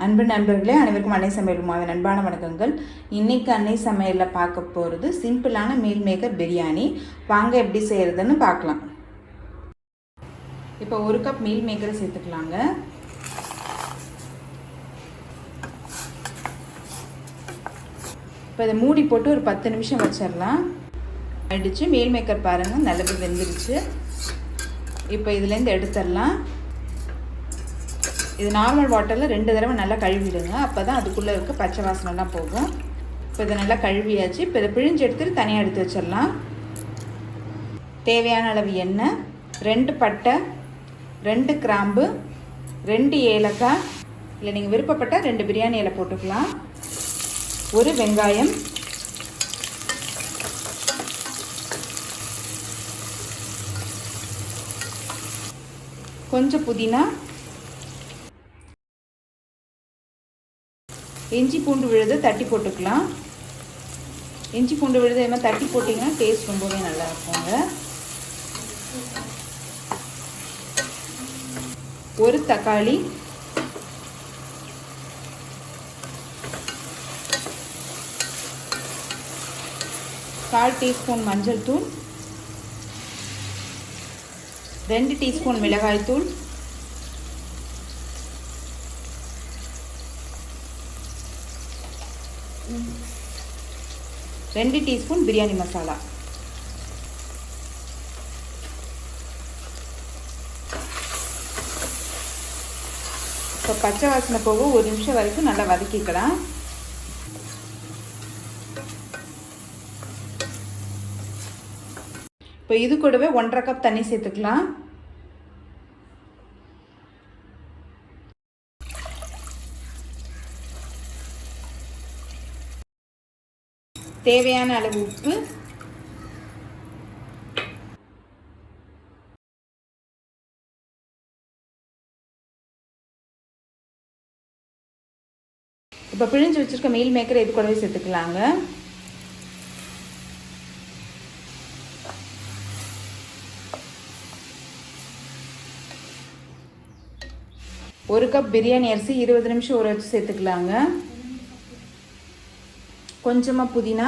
அன்பு நண்பர்களே, அனைவருக்கும் அன்னை சமையல் உமாவின் அன்பான வணக்கங்கள். இன்றைக்கி அன்னை சமையலில் பார்க்க போகிறது சிம்பிளான மீல் மேக்கர் பிரியாணி. வாங்க எப்படி செய்கிறதுன்னு பார்க்கலாம். இப்போ 1 கப் மீல் மேக்கரை சேர்த்துக்கலாங்க. இப்போ இதை மூடி போட்டு ஒரு 10 நிமிஷம் வச்சிடலாம். ஆயிடுச்சு. மீல் மேக்கர் பாருங்கள், நல்லது வெந்துருச்சு. இப்போ இதுலேருந்து எடுத்துடலாம். இது நார்மல் வாட்டரில் 2 தடவை நல்லா கழுவிடுங்க. அப்போ தான் அதுக்குள்ளே இருக்க பச்சை வாசனைலாம் போகும். இப்போ இதை நல்லா கழுவியாச்சு. இப்போ இதை பிழிஞ்சு எடுத்துட்டு தனியாக எடுத்து வச்சிடலாம். தேவையான அளவு எண்ணெய், 2 பட்டை, 2 கிராம்பு, 2 ஏலக்காய், இல்லை நீங்கள் விருப்பப்பட்டால் 2 பிரியாணி இலை போட்டுக்கலாம், 1 வெங்காயம், கொஞ்சம் புதினா, இஞ்சி பூண்டு விழுது தட்டி போட்டுக்கலாம். இஞ்சி பூண்டு விழுது இது மாதிரி தட்டி போட்டிங்கன்னா டேஸ்ட் ரொம்பவே நல்லா இருக்குங்க. 1 தக்காளி, கால் டீஸ்பூன் மஞ்சள் தூள், 2 டீஸ்பூன் மிளகாய் தூள், 2 டீஸ்பூன் பிரியாணி மசாலா. இப்போ பச்சை வாசனை போக 1 நிமிஷம் வரைக்கும் நல்லா வதக்கிக்கலாம். இப்போ இது கூடவே 1.5 கப் தண்ணி சேர்த்துக்கலாம். தேவையான அளவு உப்பு, இப்போ பிழிஞ்சு வச்சிருக்க மீல் மேக்கரை இது கூடவே சேர்த்துக்கலாங்க. ஒரு கப் பிரியாணி அரிசி 20 நிமிஷம் ஊற வச்சு சேர்த்துக்கலாங்க. கொஞ்சமாக புதினா,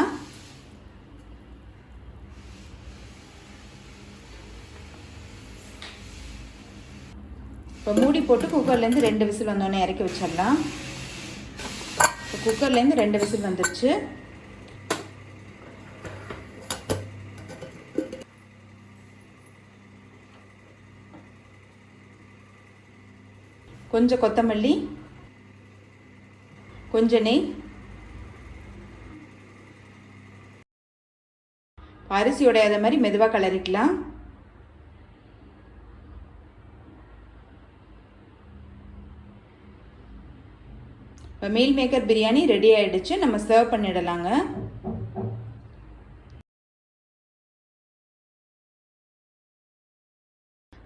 இப்போ மூடி போட்டு குக்கர்லேருந்து 2 விசில் வந்தோடனே இறக்கி வச்சிடலாம். இப்போ குக்கர்லேருந்து 2 விசில் வந்துடுச்சு. கொஞ்சம் கொத்தமல்லி, கொஞ்சம் நெய், அரிசி உடையாத மாதிரி மெதுவாக கலரிக்கலாம். இப்போ மீல் மேக்கர் பிரியாணி ரெடி ஆயிடுச்சு. நம்ம சர்வ் பண்ணிடலாங்க.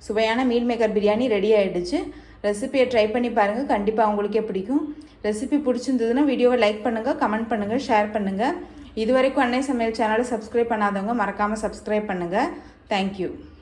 சுவையான மீல் மேக்கர் பிரியாணி ரெடி ஆயிடுச்சு. ரெசிபியை ட்ரை பண்ணி பாருங்கள், கண்டிப்பாக உங்களுக்கே பிடிக்கும். ரெசிபி பிடிச்சிருந்ததுன்னா வீடியோவை லைக் பண்ணுங்கள், கமெண்ட் பண்ணுங்கள், ஷேர் பண்ணுங்கள். இதுவரைக்கும் அன்னை சமையல் சேனலை சப்ஸ்கிரைப் பண்ணாதவங்க மறக்காமல் சப்ஸ்கிரைப் பண்ணுங்கள். தேங்க்யூ.